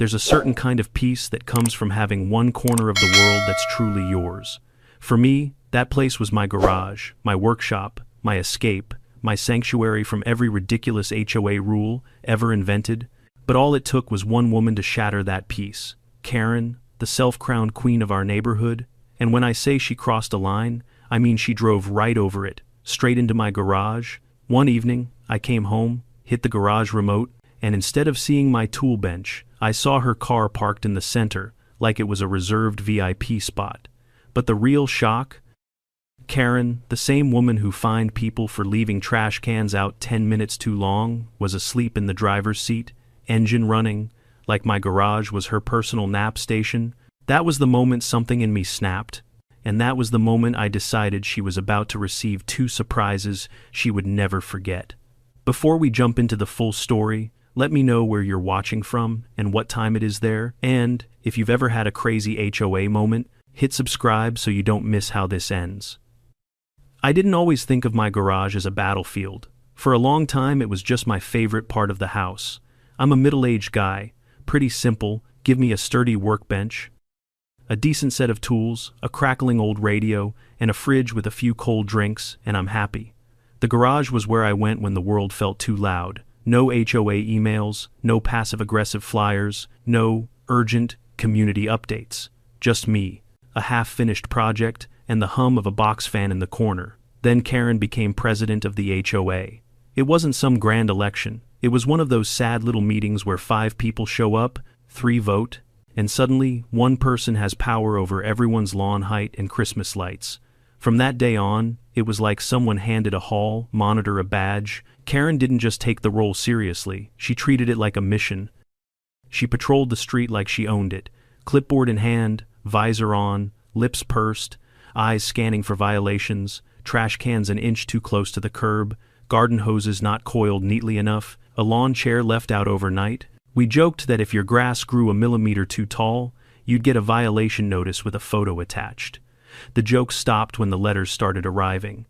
There's a certain kind of peace that comes from having one corner of the world that's truly yours. For me, that place was my garage, my workshop, my escape, my sanctuary from every ridiculous HOA rule ever invented. But all it took was one woman to shatter that peace. Karen, the self-crowned queen of our neighborhood. And when I say she crossed a line, I mean she drove right over it, straight into my garage. One evening, I came home, hit the garage remote, and instead of seeing my tool bench, I saw her car parked in the center, like it was a reserved VIP spot. But the real shock? Karen, the same woman who fined people for leaving trash cans out 10 minutes too long, was asleep in the driver's seat, engine running, like my garage was her personal nap station. That was the moment something in me snapped, and that was the moment I decided she was about to receive two surprises she would never forget. Before we jump into the full story, let me know where you're watching from and what time it is there, and if you've ever had a crazy HOA moment, hit subscribe so you don't miss how this ends. I didn't always think of my garage as a battlefield. For a long time, it was just my favorite part of the house. I'm a middle-aged guy, pretty simple, give me a sturdy workbench, a decent set of tools, a crackling old radio, and a fridge with a few cold drinks, and I'm happy. The garage was where I went when the world felt too loud. No HOA emails, no passive-aggressive flyers, no urgent community updates. Just me, a half-finished project, and the hum of a box fan in the corner. Then Karen became president of the HOA. It wasn't some grand election. It was one of those sad little meetings where 5 people show up, 3 vote, and suddenly one person has power over everyone's lawn height and Christmas lights. From that day on, it was like someone handed a hall monitor a badge. Karen didn't just take the role seriously, she treated it like a mission. She patrolled the street like she owned it, clipboard in hand, visor on, lips pursed, eyes scanning for violations, trash cans an inch too close to the curb, garden hoses not coiled neatly enough, a lawn chair left out overnight. We joked that if your grass grew a millimeter too tall, you'd get a violation notice with a photo attached. The joke stopped when the letters started arriving.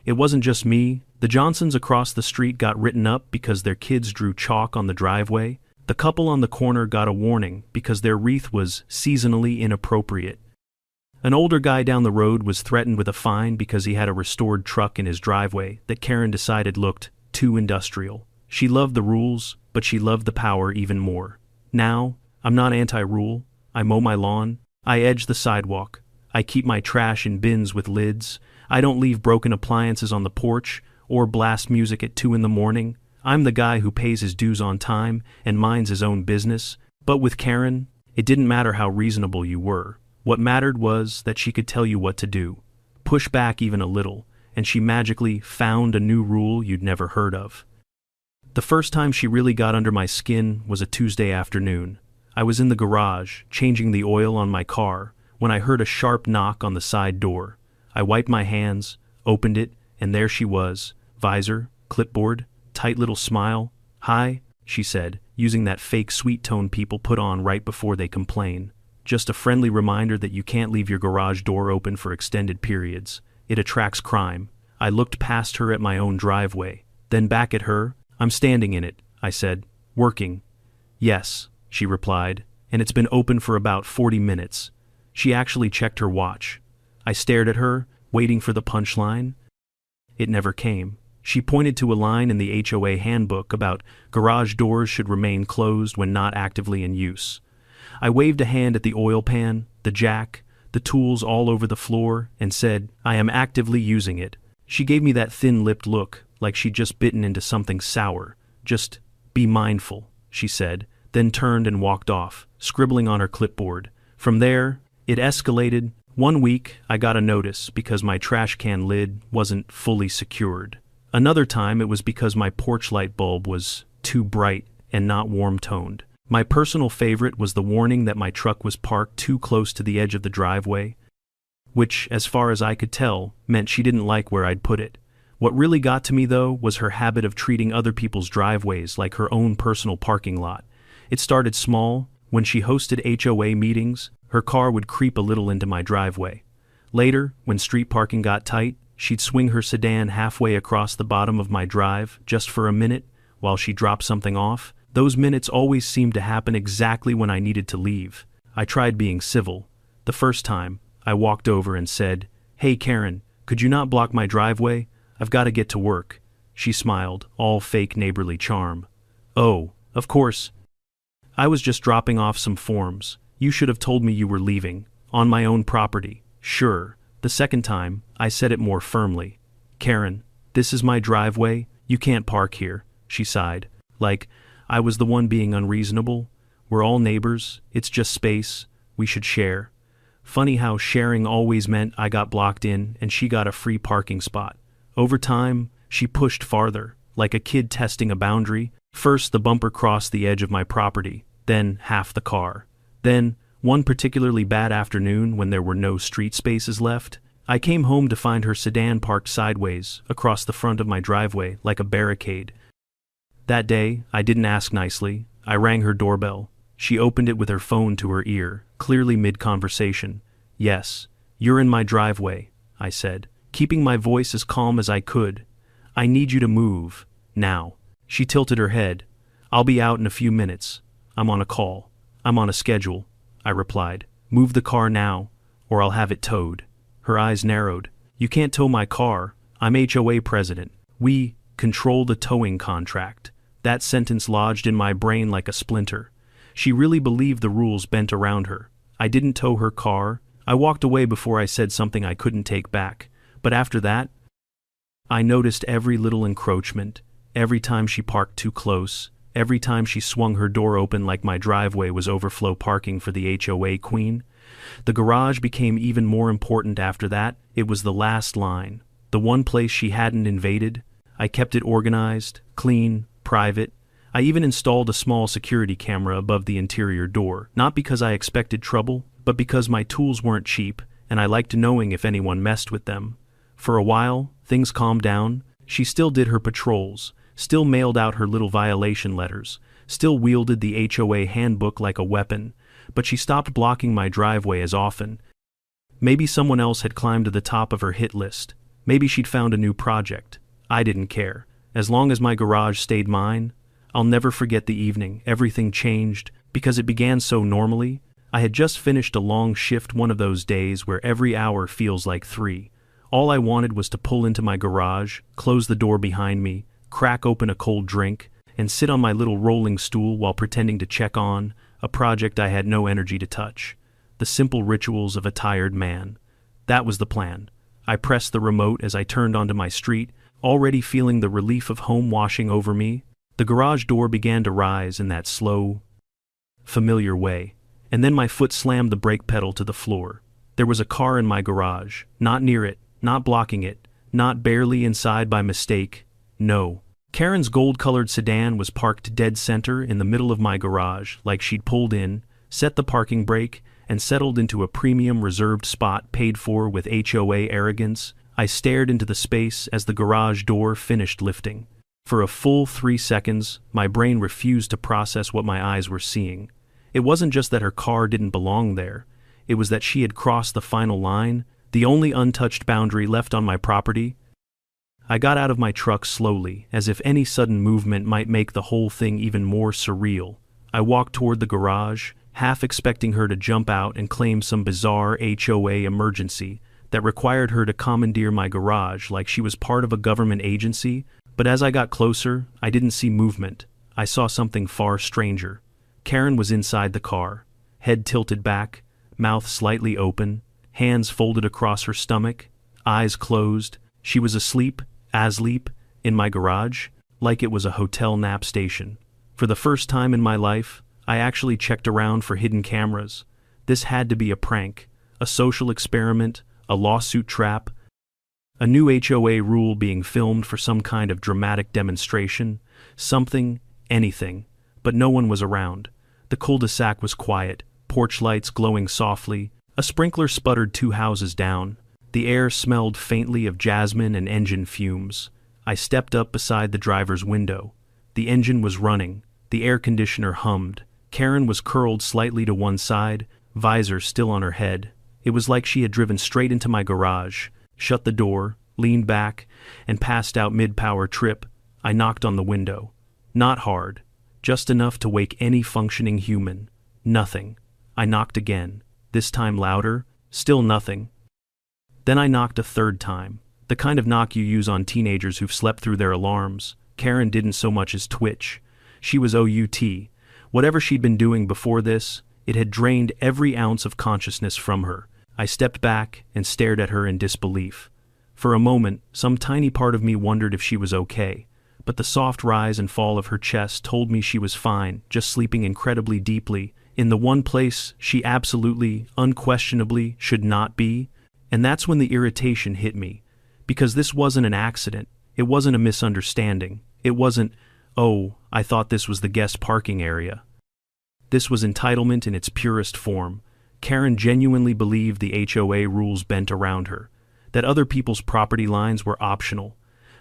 It wasn't just me. The Johnsons across the street got written up because their kids drew chalk on the driveway. The couple on the corner got a warning because their wreath was seasonally inappropriate. An older guy down the road was threatened with a fine because he had a restored truck in his driveway that Karen decided looked too industrial. She loved the rules, but she loved the power even more. Now, I'm not anti-rule. I mow my lawn. I edge the sidewalk. I keep my trash in bins with lids. I don't leave broken appliances on the porch or blast music at 2 in the morning. I'm the guy who pays his dues on time and minds his own business. But with Karen, it didn't matter how reasonable you were. What mattered was that she could tell you what to do. Push back even a little, and she magically found a new rule you'd never heard of. The first time she really got under my skin was a Tuesday afternoon. I was in the garage, changing the oil on my car, when I heard a sharp knock on the side door. I wiped my hands, opened it, and there she was, visor, clipboard, tight little smile. "Hi," she said, using that fake sweet tone people put on right before they complain. Just a friendly reminder that you can't leave your garage door open for extended periods. It attracts crime. I looked past her at my own driveway, then back at her. "I'm standing in it," I said. "Working." "Yes," she replied, "and it's been open for about 40 minutes. She actually checked her watch. I stared at her, waiting for the punchline. It never came. She pointed to a line in the HOA handbook about garage doors should remain closed when not actively in use. I waved a hand at the oil pan, the jack, the tools all over the floor, and said, "I am actively using it." She gave me that thin-lipped look, like she'd just bitten into something sour. "Just be mindful," she said, then turned and walked off, scribbling on her clipboard. From there, it escalated. One week, I got a notice because my trash can lid wasn't fully secured. Another time, it was because my porch light bulb was too bright and not warm-toned. My personal favorite was the warning that my truck was parked too close to the edge of the driveway, which, as far as I could tell, meant she didn't like where I'd put it. What really got to me, though, was her habit of treating other people's driveways like her own personal parking lot. It started small. When she hosted HOA meetings, her car would creep a little into my driveway. Later, when street parking got tight, she'd swing her sedan halfway across the bottom of my drive just for a minute while she dropped something off. Those minutes always seemed to happen exactly when I needed to leave. I tried being civil. The first time, I walked over and said, "Hey Karen, could you not block my driveway? I've got to get to work." She smiled, all fake neighborly charm. "Oh, of course. I was just dropping off some forms. You should have told me you were leaving. On my own property." "Sure." The second time, I said it more firmly. "Karen, this is my driveway. You can't park here." She sighed. Like, I was the one being unreasonable. "We're all neighbors. It's just space. We should share." Funny how sharing always meant I got blocked in and she got a free parking spot. Over time, she pushed farther, like a kid testing a boundary. First, the bumper crossed the edge of my property, then half the car. Then, one particularly bad afternoon when there were no street spaces left, I came home to find her sedan parked sideways across the front of my driveway like a barricade. That day, I didn't ask nicely. I rang her doorbell. She opened it with her phone to her ear, clearly mid-conversation. "Yes, you're in my driveway," I said, keeping my voice as calm as I could. "I need you to move. Now." She tilted her head. "I'll be out in a few minutes. I'm on a call." "I'm on a schedule," I replied. "Move the car now, or I'll have it towed." Her eyes narrowed. "You can't tow my car. I'm HOA president. We control the towing contract." That sentence lodged in my brain like a splinter. She really believed the rules bent around her. I didn't tow her car. I walked away before I said something I couldn't take back. But after that, I noticed every little encroachment, every time she parked too close, every time she swung her door open like my driveway was overflow parking for the HOA queen. The garage became even more important after that. It was the last line, the one place she hadn't invaded. I kept it organized, clean, private. I even installed a small security camera above the interior door, not because I expected trouble, but because my tools weren't cheap, and I liked knowing if anyone messed with them. For a while, things calmed down. She still did her patrols, still mailed out her little violation letters, still wielded the HOA handbook like a weapon, but she stopped blocking my driveway as often. Maybe someone else had climbed to the top of her hit list. Maybe she'd found a new project. I didn't care. As long as my garage stayed mine, I'll never forget the evening. Everything changed, because it began so normally. I had just finished a long shift, one of those days where every hour feels like 3. All I wanted was to pull into my garage, close the door behind me, crack open a cold drink, and sit on my little rolling stool while pretending to check on a project I had no energy to touch. The simple rituals of a tired man. That was the plan. I pressed the remote as I turned onto my street, already feeling the relief of home washing over me. The garage door began to rise in that slow, familiar way, and then my foot slammed the brake pedal to the floor. There was a car in my garage, not near it, not blocking it, not barely inside by mistake. No. Karen's gold-colored sedan was parked dead center in the middle of my garage, like she'd pulled in, set the parking brake, and settled into a premium reserved spot paid for with HOA arrogance. I stared into the space as the garage door finished lifting. For a full 3 seconds, my brain refused to process what my eyes were seeing. It wasn't just that her car didn't belong there. It was that she had crossed the final line, the only untouched boundary left on my property. I got out of my truck slowly, as if any sudden movement might make the whole thing even more surreal. I walked toward the garage, half expecting her to jump out and claim some bizarre HOA emergency that required her to commandeer my garage like she was part of a government agency. But as I got closer, I didn't see movement. I saw something far stranger. Karen was inside the car, head tilted back, mouth slightly open, hands folded across her stomach, eyes closed. She was asleep, in my garage, like it was a hotel nap station. For the first time in my life, I actually checked around for hidden cameras. This had to be a prank, a social experiment, a lawsuit trap, a new HOA rule being filmed for some kind of dramatic demonstration, something, anything. But no one was around. The cul-de-sac was quiet, porch lights glowing softly, a sprinkler sputtered 2 houses down. The air smelled faintly of jasmine and engine fumes. I stepped up beside the driver's window. The engine was running. The air conditioner hummed. Karen was curled slightly to one side, visor still on her head. It was like she had driven straight into my garage, shut the door, leaned back, and passed out mid-power trip. I knocked on the window. Not hard, just enough to wake any functioning human. Nothing. I knocked again, this time louder, still nothing. Then I knocked a third time, the kind of knock you use on teenagers who've slept through their alarms. Karen didn't so much as twitch. She was OUT. Whatever she'd been doing before this, it had drained every ounce of consciousness from her. I stepped back and stared at her in disbelief. For a moment, some tiny part of me wondered if she was okay, but the soft rise and fall of her chest told me she was fine, just sleeping incredibly deeply, in the one place she absolutely, unquestionably should not be. And that's when the irritation hit me, because this wasn't an accident, it wasn't a misunderstanding, it wasn't, oh, I thought this was the guest parking area. This was entitlement in its purest form. Karen genuinely believed the HOA rules bent around her, that other people's property lines were optional,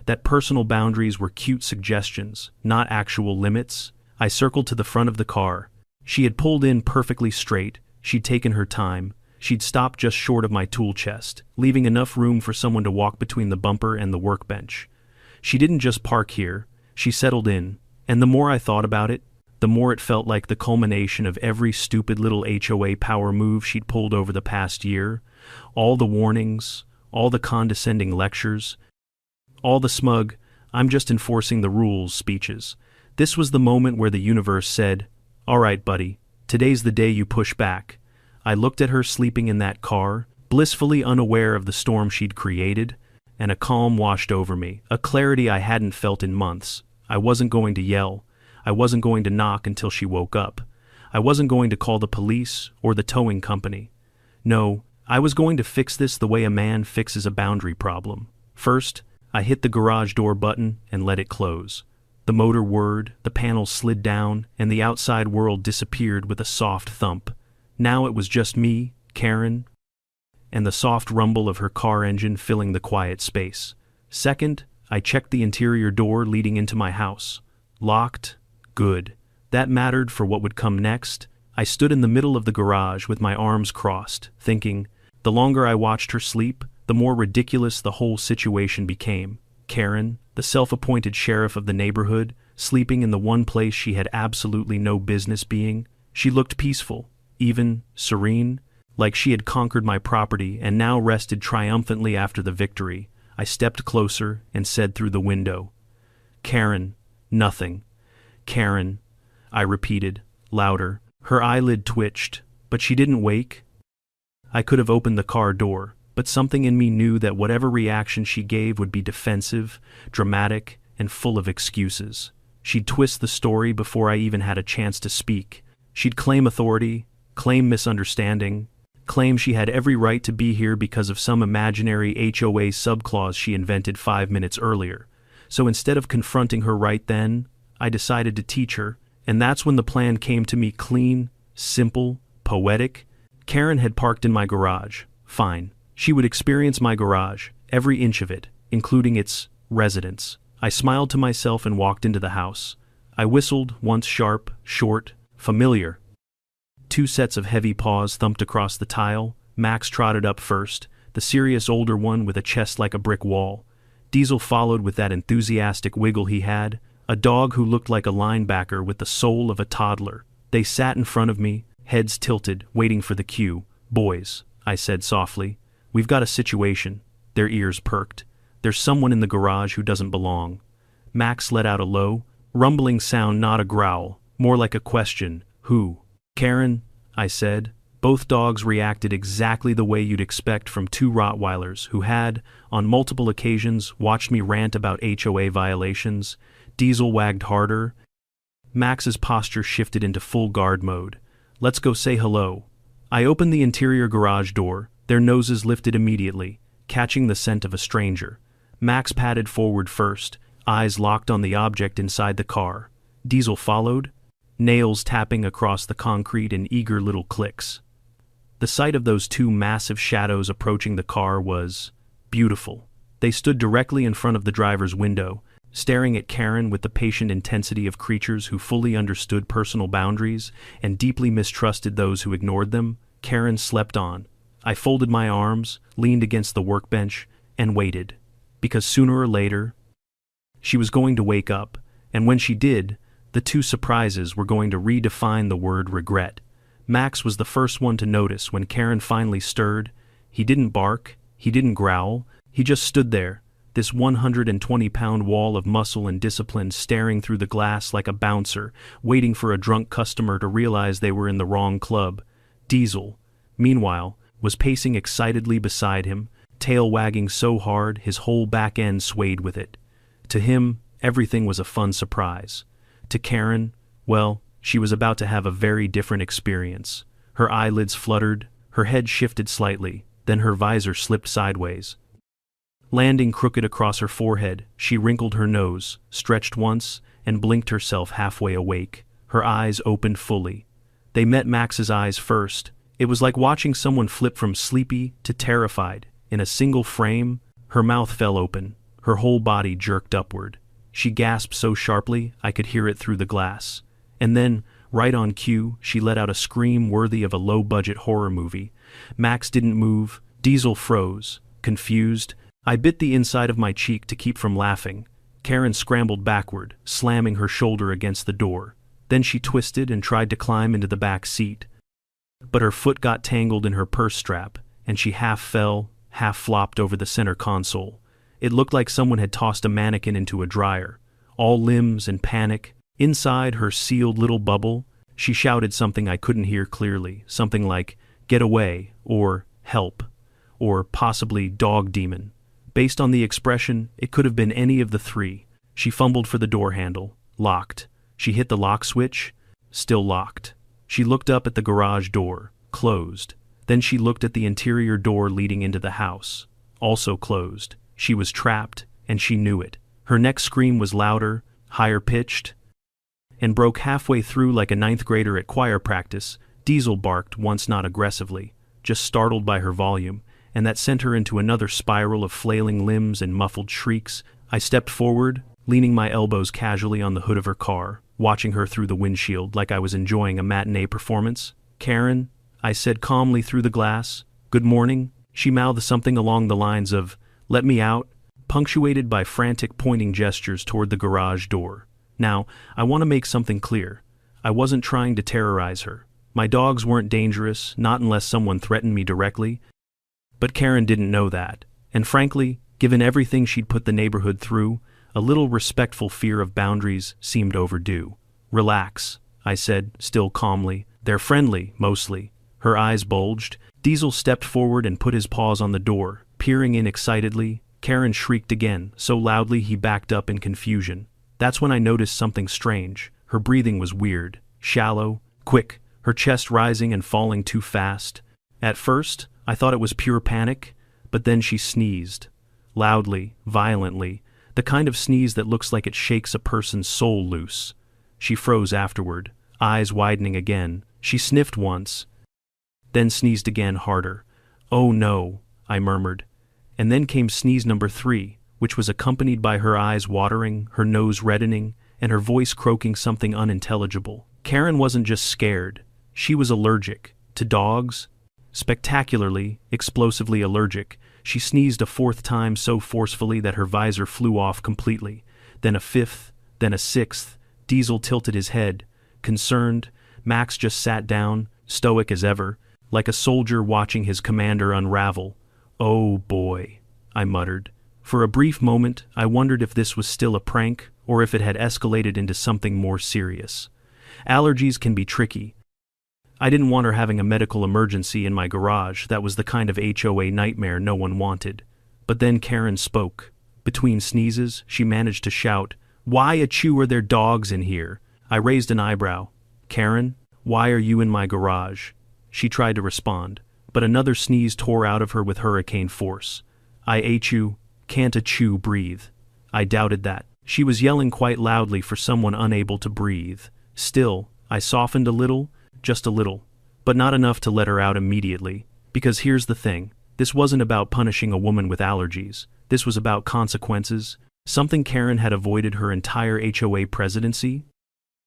that personal boundaries were cute suggestions, not actual limits. I circled to the front of the car. She had pulled in perfectly straight, she'd taken her time, she'd stopped just short of my tool chest, leaving enough room for someone to walk between the bumper and the workbench. She didn't just park here, she settled in, and the more I thought about it, the more it felt like the culmination of every stupid little HOA power move she'd pulled over the past year. All the warnings, all the condescending lectures, all the smug, I'm just enforcing the rules speeches. This was the moment where the universe said, all right, buddy, today's the day you push back. I looked at her sleeping in that car, blissfully unaware of the storm she'd created, and a calm washed over me, a clarity I hadn't felt in months. I wasn't going to yell. I wasn't going to knock until she woke up. I wasn't going to call the police or the towing company. No, I was going to fix this the way a man fixes a boundary problem. First, I hit the garage door button and let it close. The motor whirred, the panels slid down, and the outside world disappeared with a soft thump. Now it was just me, Karen, and the soft rumble of her car engine filling the quiet space. Second, I checked the interior door leading into my house. Locked. Good. That mattered for what would come next. I stood in the middle of the garage with my arms crossed, thinking, the longer I watched her sleep, the more ridiculous the whole situation became. Karen, the self-appointed sheriff of the neighborhood, sleeping in the one place she had absolutely no business being. She looked peaceful, even serene, like she had conquered my property and now rested triumphantly after the victory. I stepped closer and said through the window, Karen, nothing. Karen, I repeated, louder. Her eyelid twitched, but she didn't wake. I could have opened the car door, but something in me knew that whatever reaction she gave would be defensive, dramatic, and full of excuses. She'd twist the story before I even had a chance to speak. She'd claim authority, claim misunderstanding, claim she had every right to be here because of some imaginary HOA subclause she invented 5 minutes earlier. So instead of confronting her right then, I decided to teach her, and that's when the plan came to me clean, simple, poetic. Karen had parked in my garage. Fine. She would experience my garage, every inch of it, including its residence. I smiled to myself and walked into the house. I whistled, once sharp, short, familiar. 2 sets of heavy paws thumped across the tile. Max trotted up first, the serious older one with a chest like a brick wall. Diesel followed with that enthusiastic wiggle he had, a dog who looked like a linebacker with the soul of a toddler. They sat in front of me, heads tilted, waiting for the cue. Boys, I said softly, we've got a situation. Their ears perked. There's someone in the garage who doesn't belong. Max let out a low, rumbling sound, not a growl, more like a question. Who? Karen, I said. Both dogs reacted exactly the way you'd expect from 2 Rottweilers who had, on multiple occasions, watched me rant about HOA violations. Diesel wagged harder. Max's posture shifted into full guard mode. Let's go say hello. I opened the interior garage door, their noses lifted immediately, catching the scent of a stranger. Max padded forward first, eyes locked on the object inside the car. Diesel followed, nails tapping across the concrete in eager little clicks. The sight of those 2 massive shadows approaching the car was beautiful. They stood directly in front of the driver's window, staring at Karen with the patient intensity of creatures who fully understood personal boundaries and deeply mistrusted those who ignored them. Karen slept on. I folded my arms, leaned against the workbench, and waited, because sooner or later, she was going to wake up, and when she did, The two surprises were going to redefine the word regret. Max was the first one to notice when Karen finally stirred. He didn't bark, he didn't growl, he just stood there, this 120-pound wall of muscle and discipline staring through the glass like a bouncer, waiting for a drunk customer to realize they were in the wrong club. Diesel, meanwhile, was pacing excitedly beside him, tail wagging so hard his whole back end swayed with it. To him, everything was a fun surprise. To Karen, well, she was about to have a very different experience. Her eyelids fluttered, her head shifted slightly, then her visor slipped sideways. Landing crooked across her forehead, she wrinkled her nose, stretched once, and blinked herself halfway awake. Her eyes opened fully. They met Max's eyes first. It was like watching someone flip from sleepy to terrified. In a single frame, her mouth fell open, her whole body jerked upward. She gasped so sharply I could hear it through the glass. And then, right on cue, she let out a scream worthy of a low-budget horror movie. Max didn't move. Diesel froze, confused. I bit the inside of my cheek to keep from laughing. Karen scrambled backward, slamming her shoulder against the door. Then she twisted and tried to climb into the back seat. But her foot got tangled in her purse strap, and she half fell, half flopped over the center console. It looked like someone had tossed a mannequin into a dryer. All limbs and panic. Inside her sealed little bubble, she shouted something I couldn't hear clearly, something like, "Get away," or "Help," or possibly "Dog demon." Based on the expression, it could have been any of the three. She fumbled for the door handle. Locked. She hit the lock switch. Still locked. She looked up at the garage door. Closed. Then she looked at the interior door leading into the house. Also closed. She was trapped, and she knew it. Her next scream was louder, higher pitched, and broke halfway through like a ninth grader at choir practice. Diesel barked once, not aggressively, just startled by her volume, and that sent her into another spiral of flailing limbs and muffled shrieks. I stepped forward, leaning my elbows casually on the hood of her car, watching her through the windshield like I was enjoying a matinee performance. "Karen," I said calmly through the glass. "Good morning." She mouthed something along the lines of, "Let me out," punctuated by frantic pointing gestures toward the garage door. Now, I want to make something clear. I wasn't trying to terrorize her. My dogs weren't dangerous, not unless someone threatened me directly. But Karen didn't know that. And frankly, given everything she'd put the neighborhood through, a little respectful fear of boundaries seemed overdue. "Relax," I said, still calmly. "They're friendly, mostly." Her eyes bulged. Diesel stepped forward and put his paws on the door, peering in excitedly. Karen shrieked again, so loudly he backed up in confusion. That's when I noticed something strange. Her breathing was weird, shallow, quick, her chest rising and falling too fast. At first, I thought it was pure panic, but then she sneezed. Loudly, violently, the kind of sneeze that looks like it shakes a person's soul loose. She froze afterward, eyes widening again. She sniffed once, then sneezed again harder. "Oh no," I murmured. And then came sneeze number 3, which was accompanied by her eyes watering, her nose reddening, and her voice croaking something unintelligible. Karen wasn't just scared. She was allergic. To dogs. Spectacularly, explosively allergic. She sneezed a 4th time so forcefully that her visor flew off completely. Then a 5th, then a 6th. Diesel tilted his head. Concerned, Max just sat down, stoic as ever, like a soldier watching his commander unravel. "Oh boy," I muttered. For a brief moment, I wondered if this was still a prank, or if it had escalated into something more serious. Allergies can be tricky. I didn't want her having a medical emergency in my garage. That was the kind of HOA nightmare no one wanted. But then Karen spoke. Between sneezes, she managed to shout, "Why achoo are there dogs in here?" I raised an eyebrow. "Karen, why are you in my garage?" She tried to respond, but another sneeze tore out of her with hurricane force. "I achoo, can't achoo breathe." I doubted that. She was yelling quite loudly for someone unable to breathe. Still, I softened a little, just a little, but not enough to let her out immediately. Because here's the thing, this wasn't about punishing a woman with allergies. This was about consequences, something Karen had avoided her entire HOA presidency.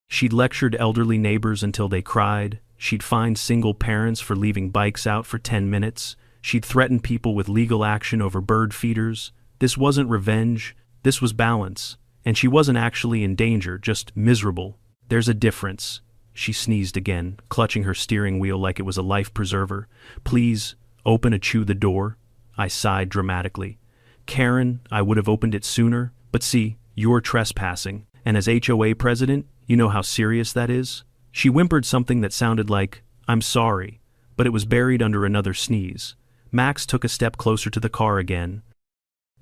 She'd lectured elderly neighbors until they cried. She'd fined single parents for leaving bikes out for 10 minutes. She'd threatened people with legal action over bird feeders. This wasn't revenge, this was balance. And she wasn't actually in danger, just miserable. There's a difference. She sneezed again, clutching her steering wheel like it was a life preserver. Please, open the door. I sighed dramatically. Karen, I would have opened it sooner, but see, you're trespassing, and as HOA president, you know how serious that is? She whimpered something that sounded like, I'm sorry, but it was buried under another sneeze. Max took a step closer to the car again.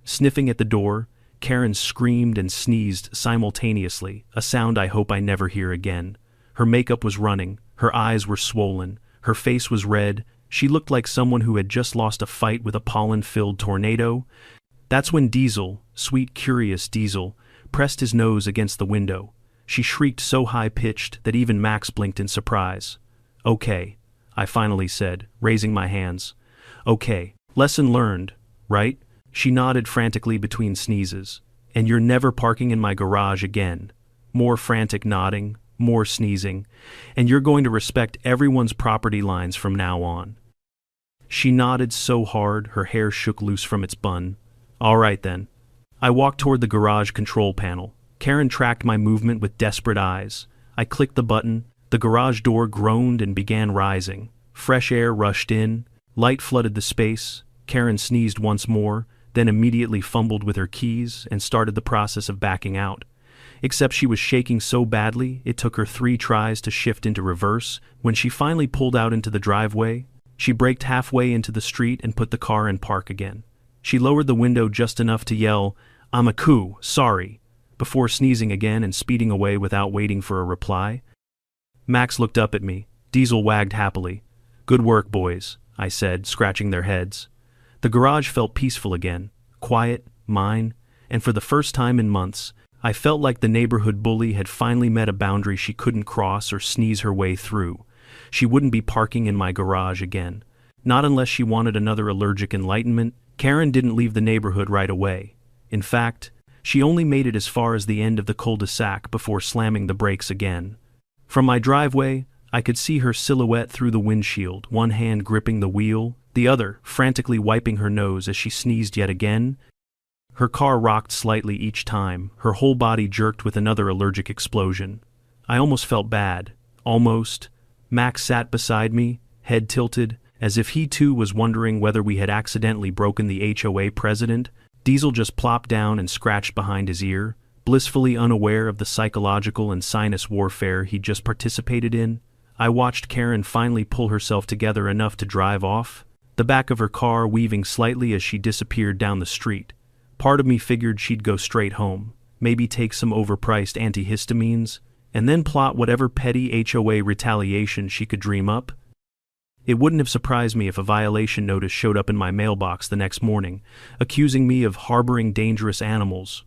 Sniffing at the door, Karen screamed and sneezed simultaneously, a sound I hope I never hear again. Her makeup was running, her eyes were swollen, her face was red. She looked like someone who had just lost a fight with a pollen-filled tornado. That's when Diesel, sweet curious Diesel, pressed his nose against the window. She shrieked so high-pitched that even Max blinked in surprise. Okay, I finally said, raising my hands. Okay, lesson learned, right? She nodded frantically between sneezes. And you're never parking in my garage again. More frantic nodding, more sneezing. And you're going to respect everyone's property lines from now on. She nodded so hard her hair shook loose from its bun. All right then. I walked toward the garage control panel. Karen tracked my movement with desperate eyes. I clicked the button. The garage door groaned and began rising. Fresh air rushed in. Light flooded the space. Karen sneezed once more, then immediately fumbled with her keys and started the process of backing out. Except she was shaking so badly, it took her 3 tries to shift into reverse. When she finally pulled out into the driveway, she braked halfway into the street and put the car in park again. She lowered the window just enough to yell, I'm a coup, sorry, before sneezing again and speeding away without waiting for a reply. Max looked up at me. Diesel wagged happily. Good work, boys, I said, scratching their heads. The garage felt peaceful again, quiet, mine, and for the first time in months, I felt like the neighborhood bully had finally met a boundary she couldn't cross or sneeze her way through. She wouldn't be parking in my garage again. Not unless she wanted another allergic enlightenment. Karen didn't leave the neighborhood right away. In fact, she only made it as far as the end of the cul-de-sac before slamming the brakes again. From my driveway, I could see her silhouette through the windshield, one hand gripping the wheel, the other frantically wiping her nose as she sneezed yet again. Her car rocked slightly each time, her whole body jerked with another allergic explosion. I almost felt bad. Almost. Max sat beside me, head tilted, as if he too was wondering whether we had accidentally broken the HOA president. Diesel just plopped down and scratched behind his ear, blissfully unaware of the psychological and sinus warfare he'd just participated in. I watched Karen finally pull herself together enough to drive off, the back of her car weaving slightly as she disappeared down the street. Part of me figured she'd go straight home, maybe take some overpriced antihistamines, and then plot whatever petty HOA retaliation she could dream up. It wouldn't have surprised me if a violation notice showed up in my mailbox the next morning, accusing me of harboring dangerous animals,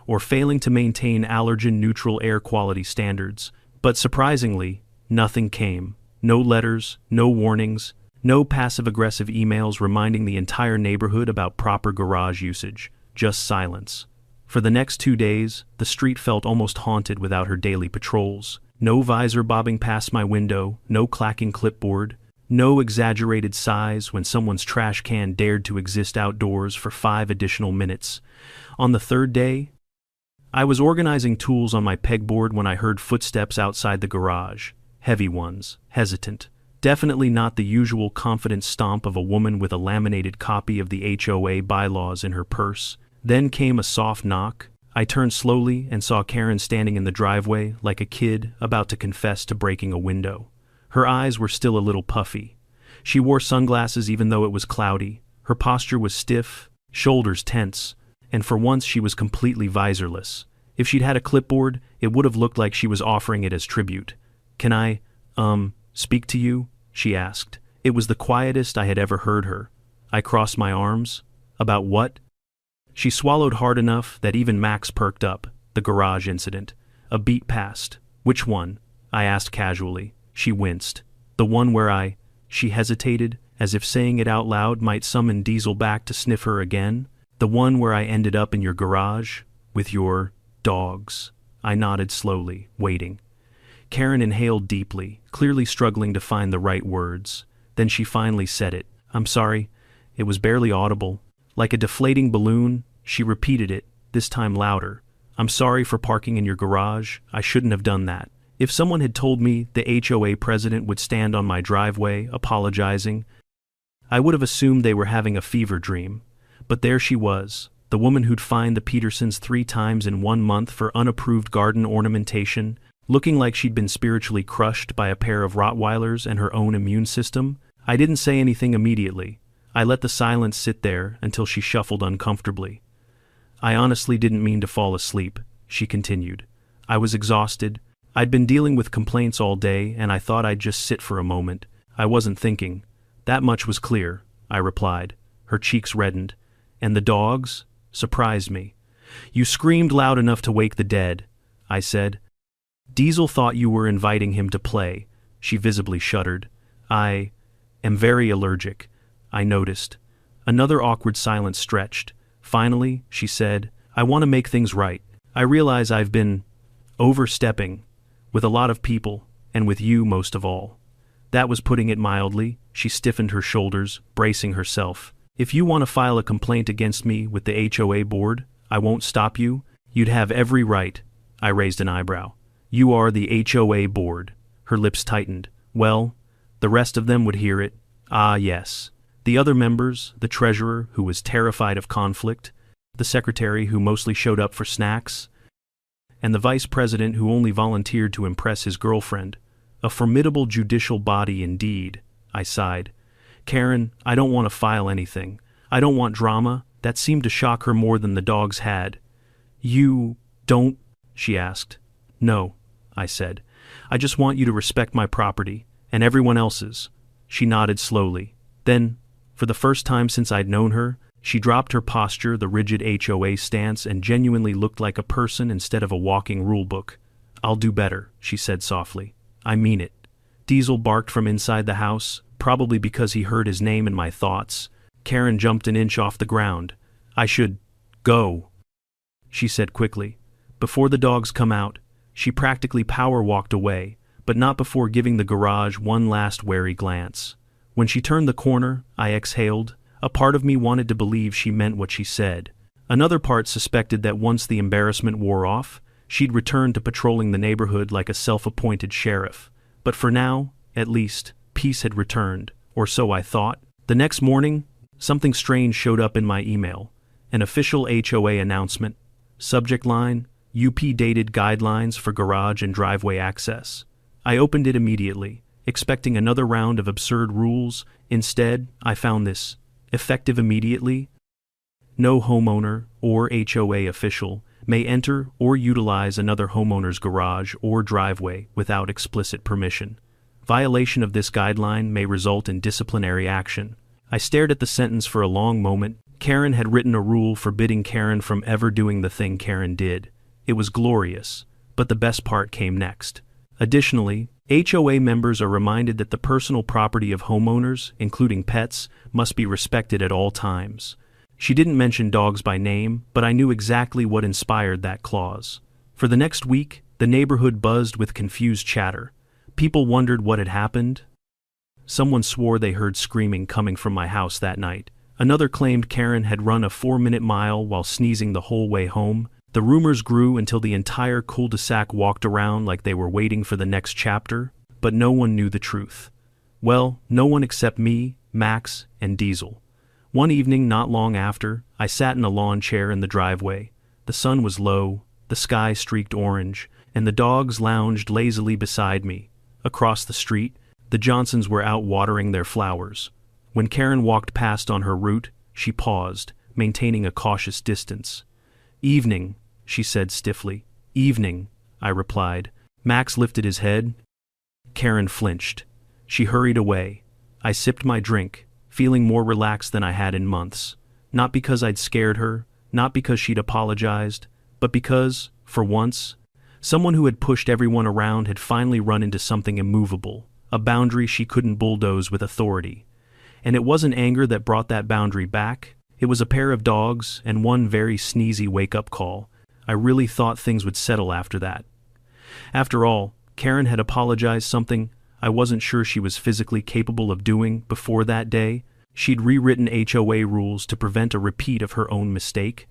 or failing to maintain allergen-neutral air quality standards. But surprisingly, nothing came. No letters, no warnings, no passive-aggressive emails reminding the entire neighborhood about proper garage usage. Just silence. For the next 2 days, the street felt almost haunted without her daily patrols. No visor bobbing past my window, no clacking clipboard, no exaggerated sighs when someone's trash can dared to exist outdoors for 5 additional minutes. On the 3rd day, I was organizing tools on my pegboard when I heard footsteps outside the garage. Heavy ones, hesitant. Definitely not the usual confident stomp of a woman with a laminated copy of the HOA bylaws in her purse. Then came a soft knock. I turned slowly and saw Karen standing in the driveway like a kid about to confess to breaking a window. Her eyes were still a little puffy. She wore sunglasses even though it was cloudy. Her posture was stiff, shoulders tense, and for once she was completely visorless. If she'd had a clipboard, it would have looked like she was offering it as tribute. Can I, speak to you? She asked. It was the quietest I had ever heard her. I crossed my arms. About what? She swallowed hard enough that even Max perked up. The garage incident. A beat passed. Which one? I asked casually. She winced. The one where She hesitated, as if saying it out loud might summon Diesel back to sniff her again. The one where I ended up in your garage? With your dogs. I nodded slowly, waiting. Karen inhaled deeply, clearly struggling to find the right words. Then she finally said it. I'm sorry. It was barely audible. Like a deflating balloon, she repeated it, this time louder. I'm sorry for parking in your garage. I shouldn't have done that. If someone had told me the HOA president would stand on my driveway, apologizing, I would have assumed they were having a fever dream. But there she was, the woman who'd fined the Petersons 3 times in 1 month for unapproved garden ornamentation, looking like she'd been spiritually crushed by a pair of Rottweilers and her own immune system. I didn't say anything immediately. I let the silence sit there until she shuffled uncomfortably. I honestly didn't mean to fall asleep, she continued. I was exhausted. I'd been dealing with complaints all day, and I thought I'd just sit for a moment. I wasn't thinking. That much was clear, I replied. Her cheeks reddened. And the dogs surprised me. You screamed loud enough to wake the dead, I said. Diesel thought you were inviting him to play. She visibly shuddered. I am very allergic, I noticed. Another awkward silence stretched. Finally, she said, I want to make things right. I realize I've been overstepping with a lot of people, and with you most of all. That was putting it mildly. She stiffened her shoulders, bracing herself. If you want to file a complaint against me with the HOA board, I won't stop you. You'd have every right. I raised an eyebrow. You are the HOA board. Her lips tightened. Well, the rest of them would hear it. Ah, yes. The other members, the treasurer, who was terrified of conflict, the secretary, who mostly showed up for snacks, and the vice president, who only volunteered to impress his girlfriend. A formidable judicial body indeed, I sighed. Karen, I don't want to file anything. I don't want drama. That seemed to shock her more than the dogs had. You don't? She asked. No, I said. I just want you to respect my property, and everyone else's. She nodded slowly. Then, for the first time since I'd known her, she dropped her posture, the rigid HOA stance, and genuinely looked like a person instead of a walking rulebook. I'll do better, she said softly. I mean it. Diesel barked from inside the house, probably because he heard his name in my thoughts. Karen jumped an inch off the ground. I should go, she said quickly. Before the dogs come out, she practically power-walked away, but not before giving the garage one last wary glance. When she turned the corner, I exhaled. A part of me wanted to believe she meant what she said. Another part suspected that once the embarrassment wore off, she'd return to patrolling the neighborhood like a self-appointed sheriff. But for now, at least, peace had returned, or so I thought. The next morning, something strange showed up in my email. An official HOA announcement. Subject line, UP dated guidelines for garage and driveway access. I opened it immediately, expecting another round of absurd rules. Instead, I found this. Effective immediately. No homeowner or HOA official may enter or utilize another homeowner's garage or driveway without explicit permission. Violation of this guideline may result in disciplinary action. I stared at the sentence for a long moment. Karen had written a rule forbidding Karen from ever doing the thing Karen did. It was glorious, but the best part came next. Additionally, HOA members are reminded that the personal property of homeowners, including pets, must be respected at all times. She didn't mention dogs by name, but I knew exactly what inspired that clause. For the next week, the neighborhood buzzed with confused chatter. People wondered what had happened. Someone swore they heard screaming coming from my house that night. Another claimed Karen had run a 4-minute mile while sneezing the whole way home. The rumors grew until the entire cul-de-sac walked around like they were waiting for the next chapter, but no one knew the truth. Well, no one except me, Max, and Diesel. One evening not long after, I sat in a lawn chair in the driveway. The sun was low, the sky streaked orange, and the dogs lounged lazily beside me. Across the street, the Johnsons were out watering their flowers. When Karen walked past on her route, she paused, maintaining a cautious distance. Evening, she said stiffly. Evening, I replied. Max lifted his head. Karen flinched. She hurried away. I sipped my drink, feeling more relaxed than I had in months. Not because I'd scared her, not because she'd apologized, but because, for once, someone who had pushed everyone around had finally run into something immovable, a boundary she couldn't bulldoze with authority. And it wasn't anger that brought that boundary back. It was a pair of dogs and one very sneezy wake-up call. I really thought things would settle after that. After all, Karen had apologized something I wasn't sure she was physically capable of doing before that day. She'd rewritten HOA rules to prevent a repeat of her own mistake.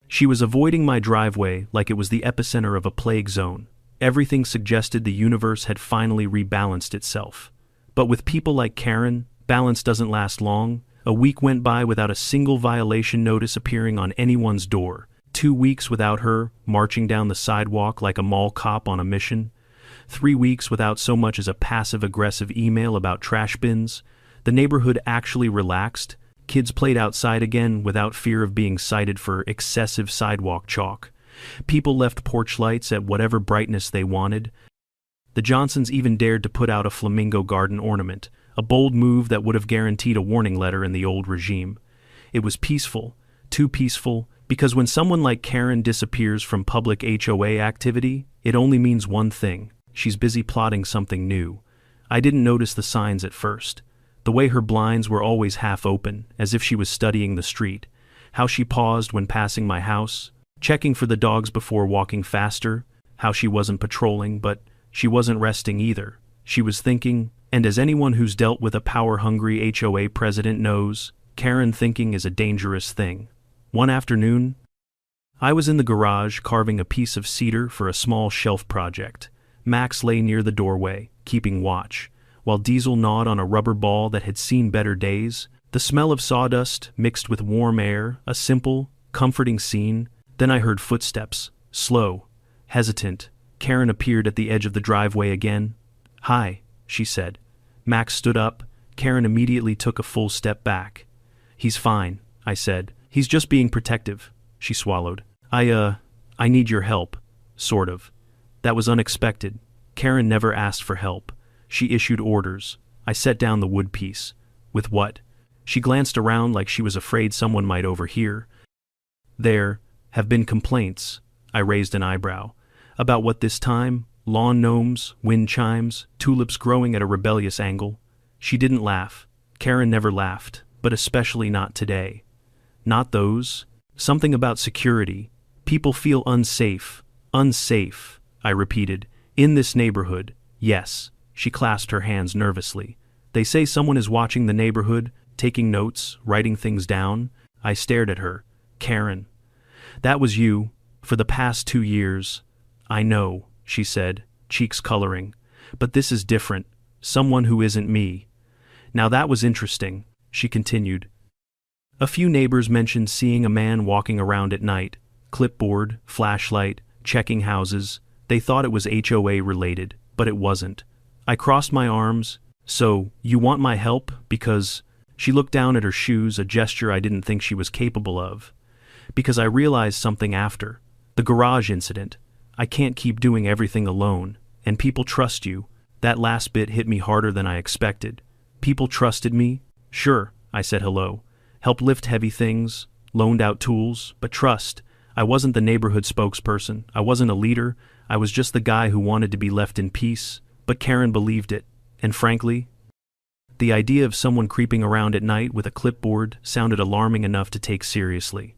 She was avoiding my driveway like it was the epicenter of a plague zone. Everything suggested the universe had finally rebalanced itself. But with people like Karen, balance doesn't last long. A week went by without a single violation notice appearing on anyone's door. 2 weeks without her marching down the sidewalk like a mall cop on a mission. 3 weeks without so much as a passive-aggressive email about trash bins. The neighborhood actually relaxed. Kids played outside again without fear of being cited for excessive sidewalk chalk. People left porch lights at whatever brightness they wanted. The Johnsons even dared to put out a flamingo garden ornament, a bold move that would have guaranteed a warning letter in the old regime. It was peaceful, too peaceful, because when someone like Karen disappears from public HOA activity, it only means one thing: she's busy plotting something new. I didn't notice the signs at first. The way her blinds were always half open, as if she was studying the street. How she paused when passing my house, checking for the dogs before walking faster. How she wasn't patrolling, but she wasn't resting either. She was thinking, and as anyone who's dealt with a power-hungry HOA president knows, Karen thinking is a dangerous thing. One afternoon, I was in the garage carving a piece of cedar for a small shelf project. Max lay near the doorway, keeping watch, while Diesel gnawed on a rubber ball that had seen better days. The smell of sawdust mixed with warm air, a simple, comforting scene. Then I heard footsteps, slow, hesitant. Karen appeared at the edge of the driveway again. "Hi," she said. Max stood up. Karen immediately took a full step back. "He's fine," I said. "He's just being protective," she swallowed. I need your help. Sort of." That was unexpected. Karen never asked for help. She issued orders. I set down the wood piece. "With what?" She glanced around like she was afraid someone might overhear. "There have been complaints," I raised an eyebrow. "About what this time? Lawn gnomes, wind chimes, tulips growing at a rebellious angle?" She didn't laugh. Karen never laughed, but especially not today. "Not those. Something about security. People feel unsafe." "Unsafe," I repeated. "In this neighborhood, yes." She clasped her hands nervously. "They say someone is watching the neighborhood, taking notes, writing things down." I stared at her. "Karen, that was you, for the past 2 years." "I know," she said, cheeks coloring. "But this is different. Someone who isn't me." "Now that was interesting," she continued. "A few neighbors mentioned seeing a man walking around at night, clipboard, flashlight, checking houses. They thought it was HOA related, but it wasn't." I crossed my arms. "So, you want my help because—" She looked down at her shoes, a gesture I didn't think she was capable of. "Because I realized something after. The garage incident. I can't keep doing everything alone, and people trust you." That last bit hit me harder than I expected. People trusted me? Sure, I said hello. Helped lift heavy things, loaned out tools, but trust. I wasn't the neighborhood spokesperson. I wasn't a leader. I was just the guy who wanted to be left in peace. But Karen believed it, and frankly, the idea of someone creeping around at night with a clipboard sounded alarming enough to take seriously.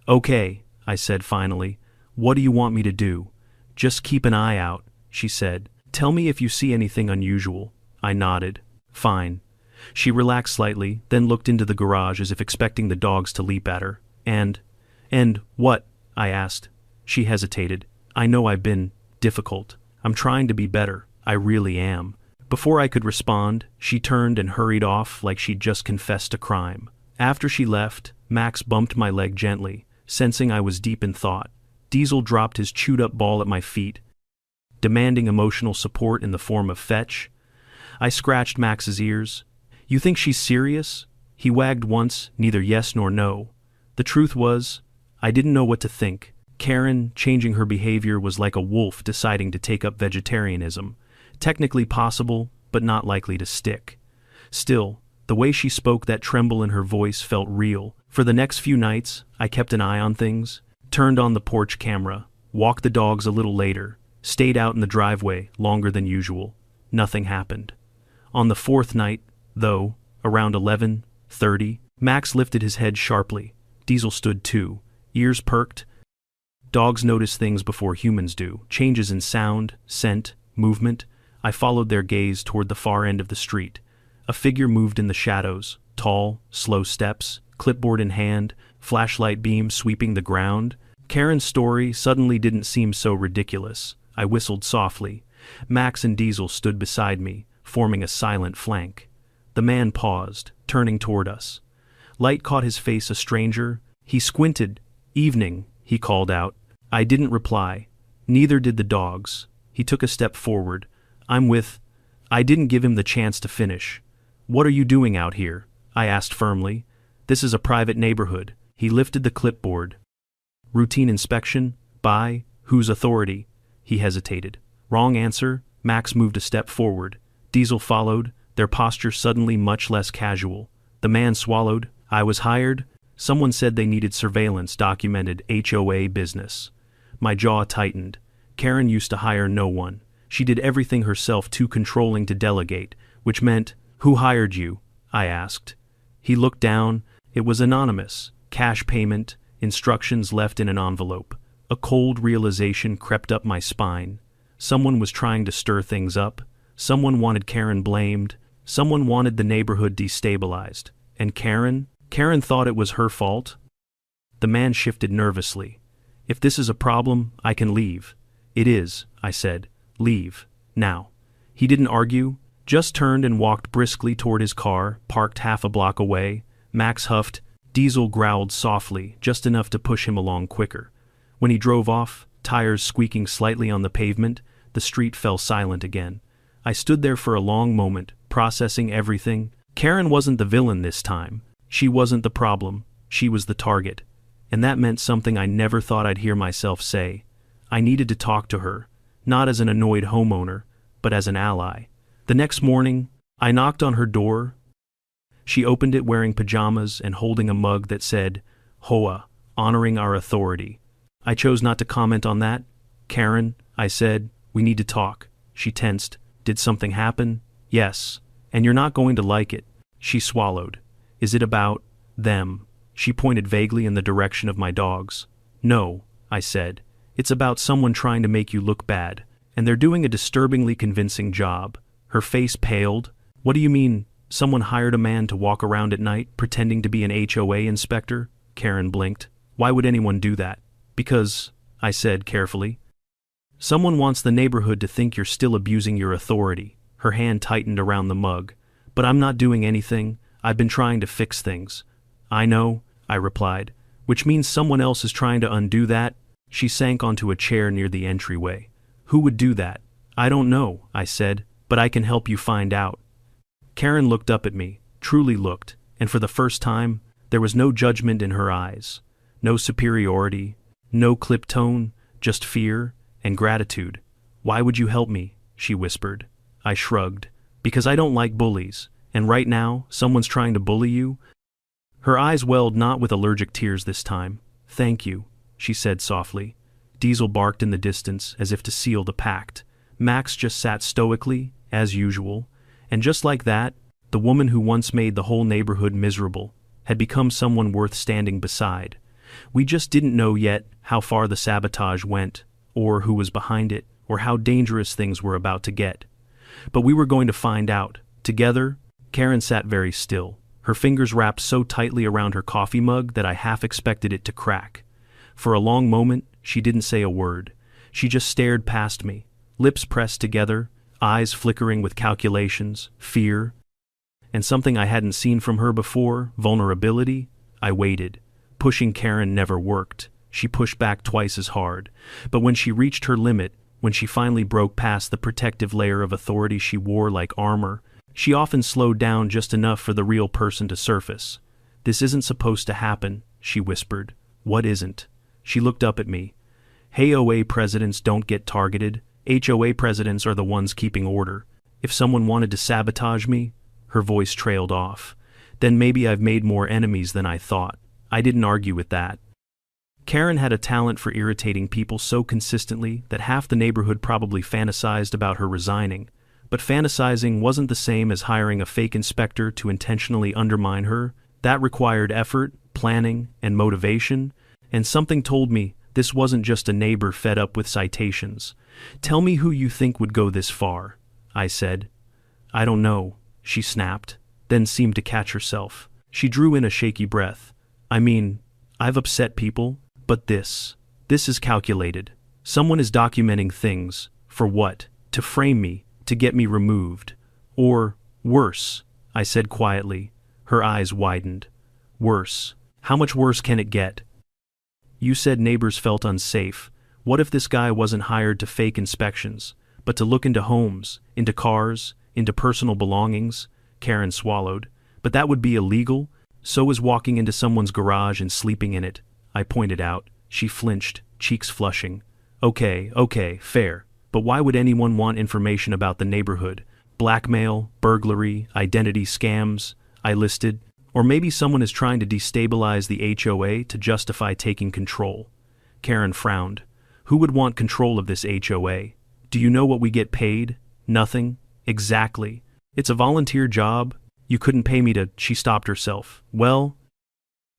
"Okay," I said finally. "What do you want me to do?" "Just keep an eye out," she said. "Tell me if you see anything unusual." I nodded. "Fine." She relaxed slightly, then looked into the garage as if expecting the dogs to leap at her. And what?" I asked. She hesitated. "I know I've been difficult. I'm trying to be better. I really am." Before I could respond, she turned and hurried off like she'd just confessed a crime. After she left, Max bumped my leg gently, sensing I was deep in thought. Diesel dropped his chewed-up ball at my feet, demanding emotional support in the form of fetch. I scratched Max's ears. "You think she's serious?" He wagged once, neither yes nor no. The truth was, I didn't know what to think. Karen, changing her behavior, was like a wolf deciding to take up vegetarianism. Technically possible, but not likely to stick. Still, the way she spoke, that tremble in her voice, felt real. For the next few nights, I kept an eye on things, turned on the porch camera, walked the dogs a little later, stayed out in the driveway longer than usual. Nothing happened. On the fourth night, though, around 11:30, Max lifted his head sharply. Diesel stood too, ears perked. Dogs notice things before humans do, changes in sound, scent, movement. I followed their gaze toward the far end of the street. A figure moved in the shadows, tall, slow steps, clipboard in hand, flashlight beam sweeping the ground. Karen's story suddenly didn't seem so ridiculous. I whistled softly. Max and Diesel stood beside me, forming a silent flank. The man paused, turning toward us. Light caught his face a stranger. He squinted. "Evening," he called out. I didn't reply. Neither did the dogs. He took a step forward. I didn't give him the chance to finish. "What are you doing out here?" I asked firmly. "This is a private neighborhood." He lifted the clipboard. "Routine inspection? By whose authority?" He hesitated. "Wrong answer." Max moved a step forward. Diesel followed, their posture suddenly much less casual. The man swallowed. "I was hired." Someone said they needed surveillance documented HOA business. My jaw tightened. Karen used to hire no one. She did everything herself, too controlling to delegate, which meant, "Who hired you?" I asked. He looked down. It was anonymous. Cash payment, instructions left in an envelope. A cold realization crept up my spine. Someone was trying to stir things up. Someone wanted Karen blamed. Someone wanted the neighborhood destabilized. And Karen thought it was her fault? The man shifted nervously. "If this is a problem, I can leave." "It is," I said. "Leave. Now." He didn't argue, just turned and walked briskly toward his car, parked half a block away. Max huffed. Diesel growled softly, just enough to push him along quicker. When he drove off, tires squeaking slightly on the pavement, the street fell silent again. I stood there for a long moment, processing everything. Karen wasn't the villain this time. She wasn't the problem. She was the target. And that meant something I never thought I'd hear myself say. I needed to talk to her, not as an annoyed homeowner, but as an ally. The next morning, I knocked on her door. She opened it wearing pajamas and holding a mug that said, HOA, honoring our authority. I chose not to comment on that. "Karen," I said, "we need to talk." She tensed. "Did something happen?" "Yes. And you're not going to like it." She swallowed. "Is it about them?" She pointed vaguely in the direction of my dogs. "No," I said. "It's about someone trying to make you look bad, and they're doing a disturbingly convincing job." Her face paled. "What do you mean, someone hired a man to walk around at night pretending to be an HOA inspector?" Karen blinked. "Why would anyone do that?" "Because," I said carefully, "someone wants the neighborhood to think you're still abusing your authority." Her hand tightened around the mug. "But I'm not doing anything. I've been trying to fix things." "I know," I replied, "which means someone else is trying to undo that." She sank onto a chair near the entryway. "Who would do that?" "I don't know," I said, "but I can help you find out." Karen looked up at me, truly looked, and for the first time, there was no judgment in her eyes. No superiority, no clipped tone, just fear and gratitude. "Why would you help me?" she whispered. I shrugged. "Because I don't like bullies, and right now, someone's trying to bully you." Her eyes welled, not with allergic tears this time. "Thank you," she said softly. Diesel barked in the distance as if to seal the pact. Max just sat stoically, as usual, and just like that, the woman who once made the whole neighborhood miserable had become someone worth standing beside. We just didn't know yet how far the sabotage went, or who was behind it, or how dangerous things were about to get. But we were going to find out, together. Karen sat very still, her fingers wrapped so tightly around her coffee mug that I half expected it to crack. For a long moment, she didn't say a word. She just stared past me, lips pressed together, eyes flickering with calculations, fear, and something I hadn't seen from her before, vulnerability. I waited. Pushing Karen never worked. She pushed back twice as hard. But when she reached her limit, when she finally broke past the protective layer of authority she wore like armor, she often slowed down just enough for the real person to surface. "This isn't supposed to happen," she whispered. "What isn't?" She looked up at me. "HOA presidents don't get targeted. HOA presidents are the ones keeping order. If someone wanted to sabotage me," her voice trailed off, "then maybe I've made more enemies than I thought." I didn't argue with that. Karen had a talent for irritating people so consistently that half the neighborhood probably fantasized about her resigning. But fantasizing wasn't the same as hiring a fake inspector to intentionally undermine her. That required effort, planning, and motivation, and something told me this wasn't just a neighbor fed up with citations. "Tell me who you think would go this far," I said. "I don't know," she snapped, then seemed to catch herself. She drew in a shaky breath. "I mean, I've upset people, but this is calculated." Someone is documenting things. For what? To frame me, to get me removed. Or, worse, I said quietly. Her eyes widened. Worse. How much worse can it get? You said neighbors felt unsafe. What if this guy wasn't hired to fake inspections, but to look into homes, into cars, into personal belongings? Karen swallowed. But that would be illegal. So is walking into someone's garage and sleeping in it, I pointed out. She flinched, cheeks flushing. Okay, fair. But why would anyone want information about the neighborhood? Blackmail, burglary, identity scams, I listed. Or maybe someone is trying to destabilize the HOA to justify taking control. Karen frowned. Who would want control of this HOA? Do you know what we get paid? Nothing? Exactly. It's a volunteer job. You couldn't pay me to— She stopped herself. Well,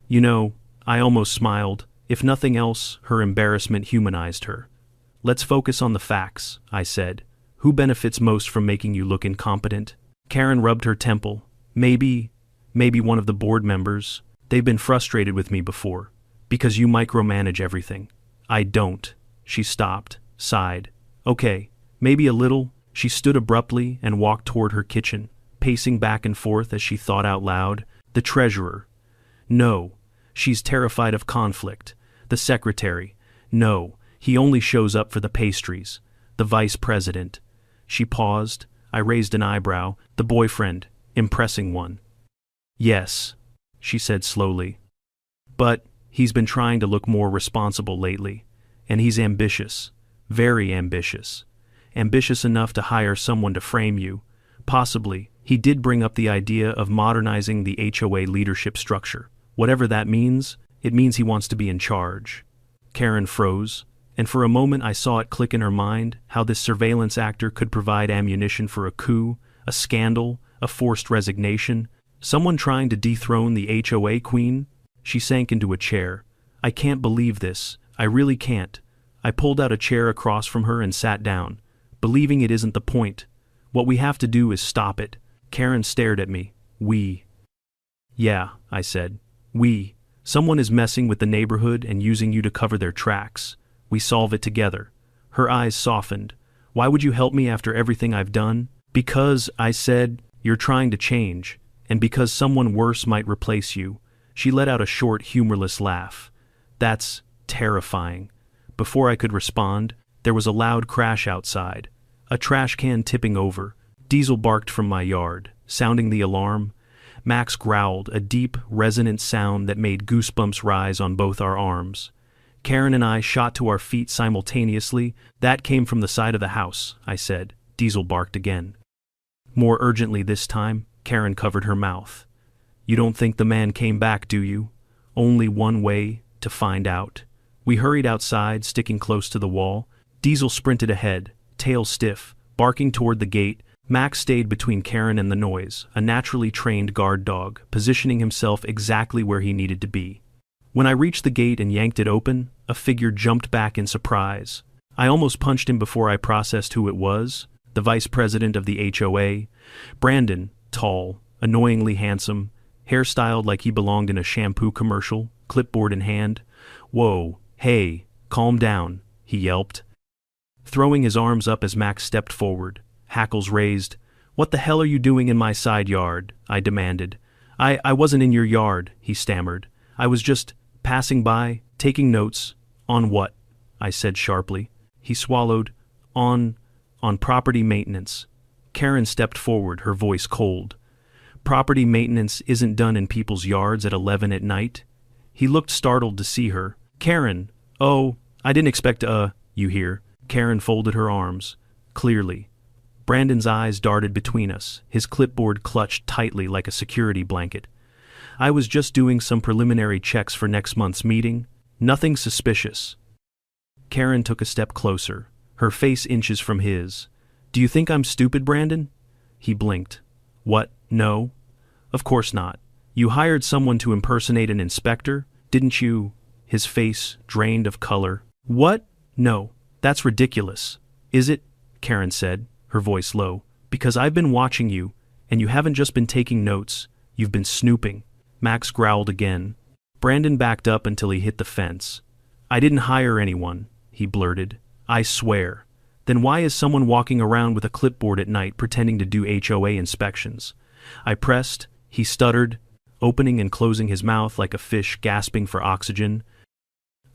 you know, I almost smiled. If nothing else, her embarrassment humanized her. Let's focus on the facts, I said. Who benefits most from making you look incompetent? Karen rubbed her temple. Maybe one of the board members. They've been frustrated with me before. Because you micromanage everything. I don't. She stopped, sighed. Okay, maybe a little. She stood abruptly and walked toward her kitchen, pacing back and forth as she thought out loud. The treasurer. No. She's terrified of conflict. The secretary. No. He only shows up for the pastries. The vice president. She paused. I raised an eyebrow. The boyfriend. Impressing one. Yes, she said slowly. But he's been trying to look more responsible lately. And he's ambitious. Very ambitious. Ambitious enough to hire someone to frame you. Possibly. He did bring up the idea of modernizing the HOA leadership structure. Whatever that means, it means he wants to be in charge. Karen froze, and for a moment I saw it click in her mind how this surveillance actor could provide ammunition for a coup, a scandal, a forced resignation, someone trying to dethrone the HOA queen. She sank into a chair. I can't believe this. I really can't. I pulled out a chair across from her and sat down, believing it isn't the point. What we have to do is stop it. Karen stared at me. We. Yeah, I said. We. Someone is messing with the neighborhood and using you to cover their tracks. We solve it together. Her eyes softened. Why would you help me after everything I've done? Because, I said, you're trying to change, and because someone worse might replace you. She let out a short, humorless laugh. That's terrifying. Before I could respond, there was a loud crash outside. A trash can tipping over. Diesel barked from my yard, sounding the alarm. Max growled, a deep, resonant sound that made goosebumps rise on both our arms. Karen and I shot to our feet simultaneously. That came from the side of the house, I said. Diesel barked again. More urgently this time, Karen covered her mouth. You don't think the man came back, do you? Only one way to find out. We hurried outside, sticking close to the wall. Diesel sprinted ahead, tail stiff, barking toward the gate. Max stayed between Karen and the noise, a naturally trained guard dog, positioning himself exactly where he needed to be. When I reached the gate and yanked it open, a figure jumped back in surprise. I almost punched him before I processed who it was. The vice president of the HOA. Brandon, tall, annoyingly handsome, hairstyled like he belonged in a shampoo commercial, clipboard in hand. Whoa, hey, calm down, he yelped, throwing his arms up as Max stepped forward, hackles raised. What the hell are you doing in my side yard? I demanded. I wasn't in your yard, he stammered. I was just passing by, taking notes. On what? I said sharply. He swallowed. On property maintenance. Karen stepped forward, her voice cold. Property maintenance isn't done in people's yards at 11 at night. He looked startled to see her. Karen, oh, I didn't expect you hear. Karen folded her arms. Clearly. Brandon's eyes darted between us, his clipboard clutched tightly like a security blanket. I was just doing some preliminary checks for next month's meeting. Nothing suspicious. Karen took a step closer, her face inches from his. Do you think I'm stupid, Brandon? He blinked. What? No? Of course not. You hired someone to impersonate an inspector, didn't you? His face drained of color. What? No. That's ridiculous. Is it? Karen said, her voice low. Because I've been watching you, and you haven't just been taking notes, you've been snooping. Max growled again. Brandon backed up until he hit the fence. I didn't hire anyone, he blurted. I swear. Then why is someone walking around with a clipboard at night pretending to do HOA inspections? I pressed. He stuttered, opening and closing his mouth like a fish gasping for oxygen.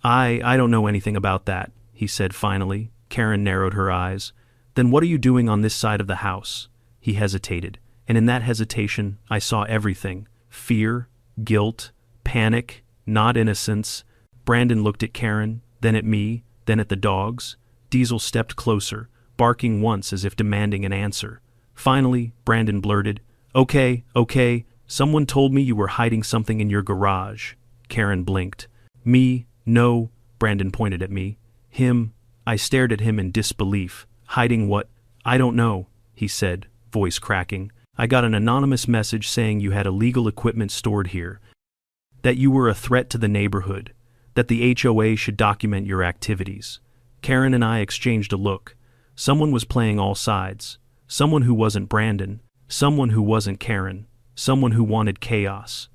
I don't know anything about that, he said finally. Karen narrowed her eyes. Then what are you doing on this side of the house? He hesitated, and in that hesitation I saw everything. Fear, guilt, panic, not innocence. Brandon looked at Karen, then at me, then at the dogs. Diesel stepped closer, barking once as if demanding an answer. Finally, Brandon blurted, Okay, someone told me you were hiding something in your garage. Karen blinked. Me? No, Brandon pointed at me. Him? I stared at him in disbelief. Hiding what? I don't know, he said, voice cracking. I got an anonymous message saying you had illegal equipment stored here, that you were a threat to the neighborhood, that the HOA should document your activities. Karen and I exchanged a look. Someone was playing all sides. Someone who wasn't Brandon. Someone who wasn't Karen. Someone who wanted chaos.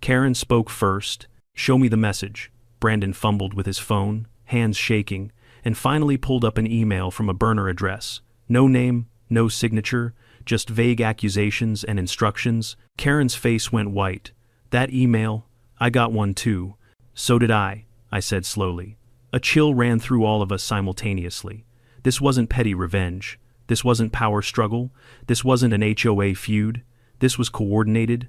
Karen spoke first. Show me the message. Brandon fumbled with his phone, hands shaking, and finally pulled up an email from a burner address. No name, no signature, just vague accusations and instructions. Karen's face went white. That email, I got one too. So did I said slowly. A chill ran through all of us simultaneously. This wasn't petty revenge. This wasn't power struggle. This wasn't an HOA feud. This was coordinated.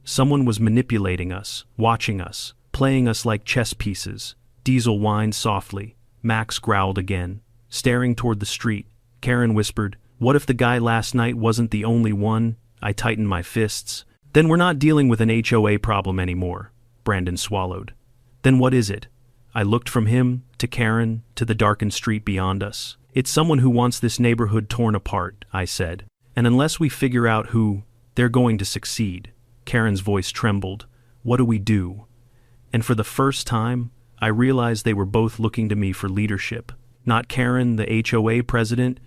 Someone was manipulating us, watching us, playing us like chess pieces. Diesel whined softly. Max growled again. Staring toward the street, Karen whispered, What if the guy last night wasn't the only one? I tightened my fists. Then we're not dealing with an HOA problem anymore. Brandon swallowed. Then what is it? I looked from him, to Karen, to the darkened street beyond us. It's someone who wants this neighborhood torn apart, I said. And unless we figure out who, they're going to succeed. Karen's voice trembled. What do we do? And for the first time, I realized they were both looking to me for leadership. Not Karen, the HOA president.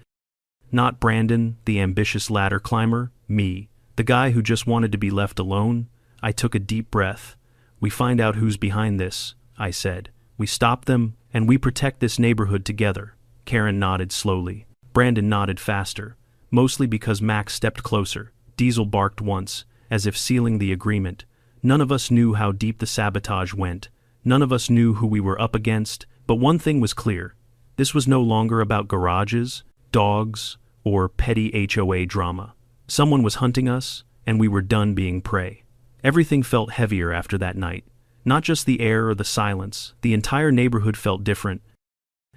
Not Brandon, the ambitious ladder climber. Me, the guy who just wanted to be left alone. I took a deep breath. We find out who's behind this, I said. We stop them, and we protect this neighborhood together. Karen nodded slowly. Brandon nodded faster, mostly because Max stepped closer. Diesel barked once, as if sealing the agreement. None of us knew how deep the sabotage went. None of us knew who we were up against, but one thing was clear. This was no longer about garages, dogs, or petty HOA drama. Someone was hunting us, and we were done being prey. Everything felt heavier after that night. Not just the air or the silence, the entire neighborhood felt different.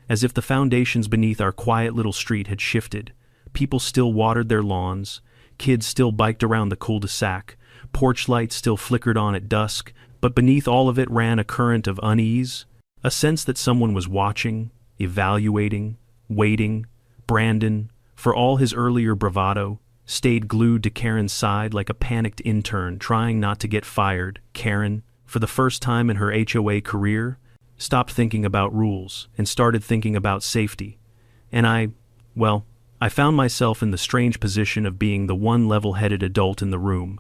As if the foundations beneath our quiet little street had shifted. People still watered their lawns, kids still biked around the cul-de-sac, porch lights still flickered on at dusk, but beneath all of it ran a current of unease, a sense that someone was watching, evaluating, waiting. Brandon, for all his earlier bravado, stayed glued to Karen's side like a panicked intern trying not to get fired. Karen, for the first time in her HOA career, stopped thinking about rules and started thinking about safety. And I found myself in the strange position of being the one level-headed adult in the room.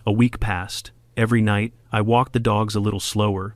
A week passed. Every night, I walked the dogs a little slower,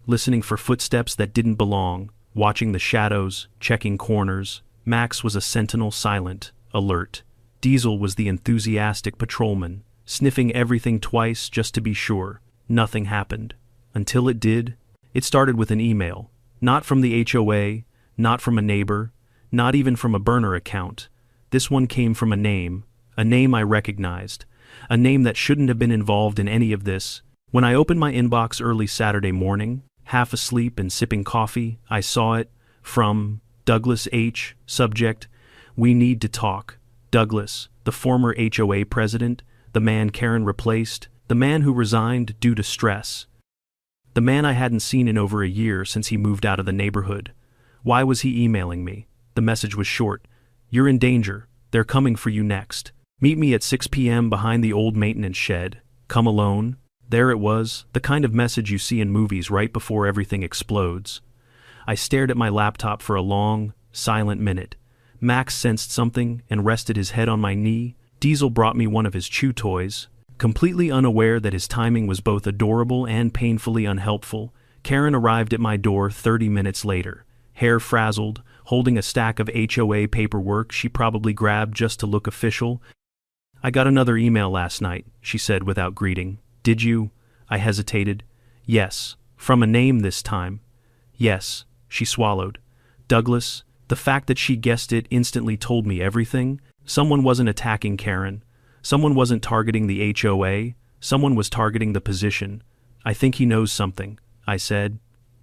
listening for footsteps that didn't belong, watching the shadows, checking corners. Max was a sentinel, silent, alert. Diesel was the enthusiastic patrolman, sniffing everything twice just to be sure. Nothing happened. Until it did. It started with an email. Not from the HOA, not from a neighbor, not even from a burner account. This one came from a name I recognized, a name that shouldn't have been involved in any of this. When I opened my inbox early Saturday morning, half asleep and sipping coffee, I saw it, from Douglas H., subject, We need to talk. Douglas, the former HOA president, the man Karen replaced, the man who resigned due to stress. The man I hadn't seen in over a year since he moved out of the neighborhood. Why was he emailing me? The message was short. You're in danger. They're coming for you next. Meet me at 6 p.m. behind the old maintenance shed. Come alone. There it was, the kind of message you see in movies right before everything explodes. I stared at my laptop for a long, silent minute. Max sensed something and rested his head on my knee. Diesel brought me one of his chew toys. Completely unaware that his timing was both adorable and painfully unhelpful, Karen arrived at my door 30 minutes later, hair frazzled, holding a stack of HOA paperwork she probably grabbed just to look official. "I got another email last night," she said without greeting. "Did you?" I hesitated. "Yes. From a name this time." "Yes," she swallowed. "Douglas." The fact that she guessed it instantly told me everything. Someone wasn't attacking Karen. Someone wasn't targeting the HOA. Someone was targeting the position. "I think he knows something," I said.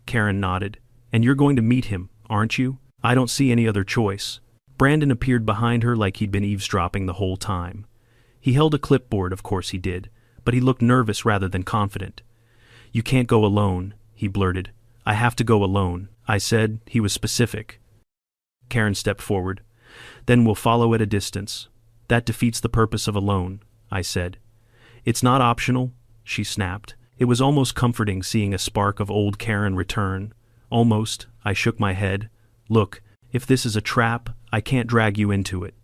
Karen nodded. "And you're going to meet him, aren't you?" "I don't see any other choice." Brandon appeared behind her like he'd been eavesdropping the whole time. He held a clipboard, of course he did, but he looked nervous rather than confident. "You can't go alone," he blurted. "I have to go alone," I said. He was specific. Karen stepped forward. "Then we'll follow at a distance." "That defeats the purpose of alone," I said. "It's not optional," she snapped. It was almost comforting seeing a spark of old Karen return. "Almost," I shook my head. "Look, if this is a trap, I can't drag you into it.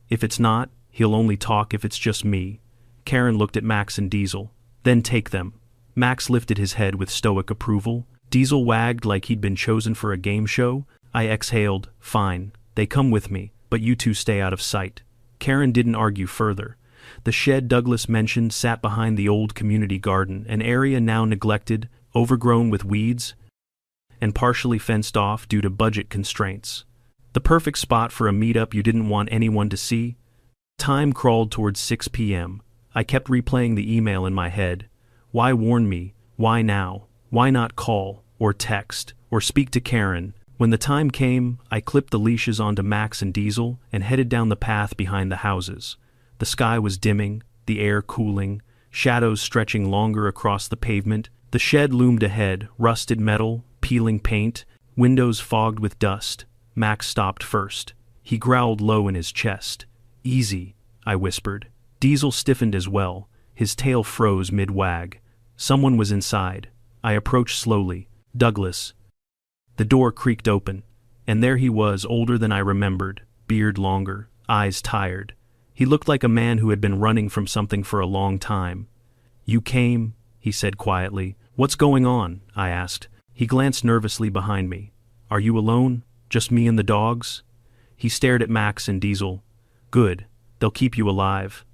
If it's not, he'll only talk if it's just me." Karen looked at Max and Diesel. "Then take them." Max lifted his head with stoic approval. Diesel wagged like he'd been chosen for a game show. I exhaled. "Fine, they come with me, but you two stay out of sight." Karen didn't argue further. The shed Douglas mentioned sat behind the old community garden, an area now neglected, overgrown with weeds, and partially fenced off due to budget constraints. The perfect spot for a meetup you didn't want anyone to see. Time crawled towards 6 p.m. I kept replaying the email in my head. Why warn me? Why now? Why not call, or text, or speak to Karen? When the time came, I clipped the leashes onto Max and Diesel and headed down the path behind the houses. The sky was dimming, the air cooling, shadows stretching longer across the pavement. The shed loomed ahead, rusted metal, peeling paint, windows fogged with dust. Max stopped first. He growled low in his chest. "Easy," I whispered. Diesel stiffened as well. His tail froze mid-wag. Someone was inside. I approached slowly. "Douglas." The door creaked open, and there he was, older than I remembered, beard longer, eyes tired. He looked like a man who had been running from something for a long time. "You came," he said quietly. "What's going on?" I asked. He glanced nervously behind me. "Are you alone? Just me and the dogs?" He stared at Max and Diesel. "Good. They'll keep you alive."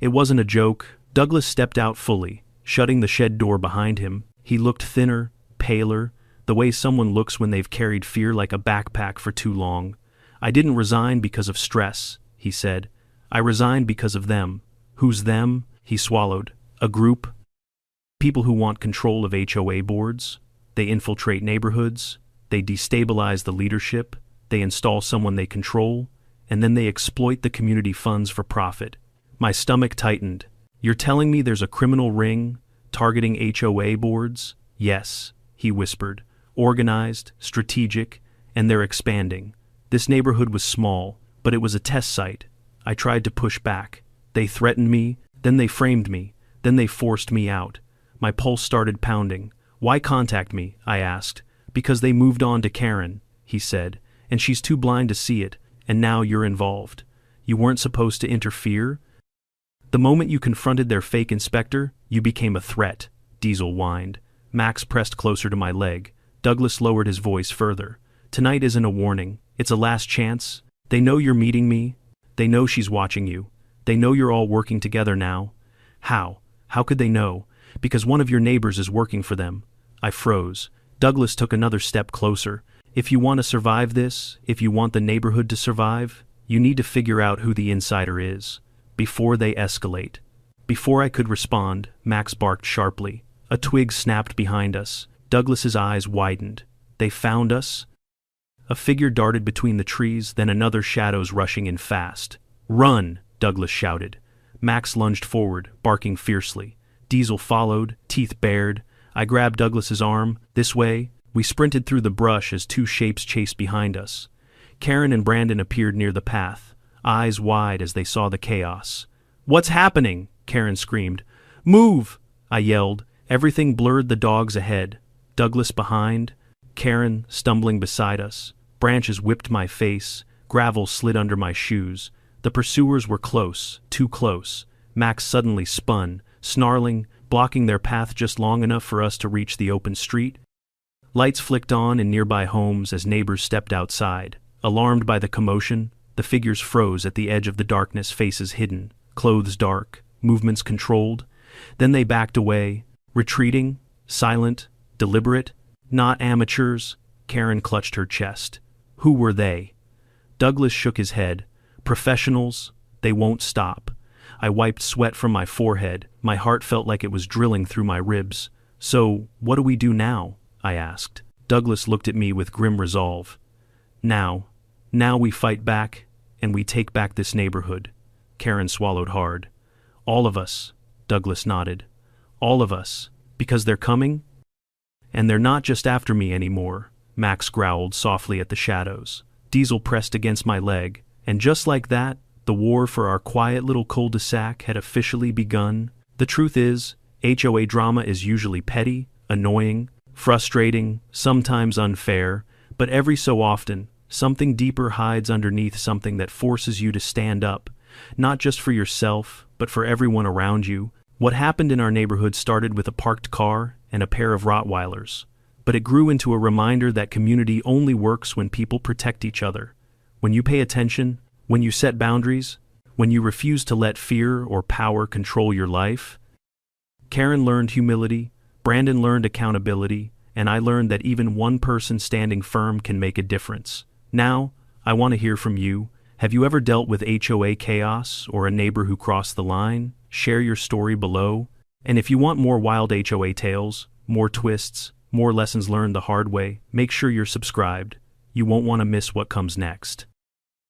It wasn't a joke. Douglas stepped out fully, shutting the shed door behind him. He looked thinner, paler, the way someone looks when they've carried fear like a backpack for too long. "I didn't resign because of stress," he said. "I resigned because of them." "Who's them?" He swallowed. "A group. People who want control of HOA boards. They infiltrate neighborhoods. They destabilize the leadership. They install someone they control. And then they exploit the community funds for profit." My stomach tightened. "You're telling me there's a criminal ring targeting HOA boards?" "Yes," he whispered. "Organized, strategic, and they're expanding. This neighborhood was small, but it was a test site. I tried to push back. They threatened me, then they framed me, then they forced me out." My pulse started pounding. "Why contact me?" I asked. "Because they moved on to Karen," he said, "and she's too blind to see it, and now you're involved. You weren't supposed to interfere? The moment you confronted their fake inspector, you became a threat," Diesel whined. Max pressed closer to my leg. Douglas lowered his voice further. "Tonight isn't a warning. It's a last chance. They know you're meeting me. They know she's watching you. They know you're all working together now." "How? How could they know?" "Because one of your neighbors is working for them." I froze. Douglas took another step closer. "If you want to survive this, if you want the neighborhood to survive, you need to figure out who the insider is, before they escalate." Before I could respond, Max barked sharply. A twig snapped behind us. Douglas's eyes widened. "They found us?" A figure darted between the trees, then another, shadows rushing in fast. "Run!" Douglas shouted. Max lunged forward, barking fiercely. Diesel followed, teeth bared. I grabbed Douglas's arm. "This way." We sprinted through the brush as two shapes chased behind us. Karen and Brandon appeared near the path, eyes wide as they saw the chaos. "What's happening?" Karen screamed. "Move!" I yelled. Everything blurred, the dogs ahead, Douglas behind, Karen stumbling beside us. Branches whipped my face, gravel slid under my shoes. The pursuers were close, too close. Max suddenly spun, snarling, blocking their path just long enough for us to reach the open street. Lights flicked on in nearby homes as neighbors stepped outside. Alarmed by the commotion, the figures froze at the edge of the darkness, faces hidden, clothes dark, movements controlled. Then they backed away, retreating, silent, deliberate. Not amateurs. Karen clutched her chest. Who were they? Douglas shook his head. Professionals. They won't stop. I wiped sweat from my forehead. My heart felt like it was drilling through my ribs. So, what do we do now? I asked. Douglas looked at me with grim resolve. Now we fight back, and we take back this neighborhood. Karen swallowed hard. All of us, Douglas nodded. All of us, because they're coming? And they're not just after me anymore, Max growled softly at the shadows. Diesel pressed against my leg, and just like that, the war for our quiet little cul-de-sac had officially begun. The truth is, HOA drama is usually petty, annoying, frustrating, sometimes unfair, but every so often, something deeper hides underneath, something that forces you to stand up, not just for yourself, but for everyone around you. What happened in our neighborhood started with a parked car and a pair of Rottweilers, but it grew into a reminder that community only works when people protect each other. When you pay attention, when you set boundaries, when you refuse to let fear or power control your life. Karen learned humility, Brandon learned accountability, and I learned that even one person standing firm can make a difference. Now, I want to hear from you. Have you ever dealt with HOA chaos or a neighbor who crossed the line? Share your story below. And if you want more wild HOA tales, more twists, more lessons learned the hard way, make sure you're subscribed. You won't want to miss what comes next.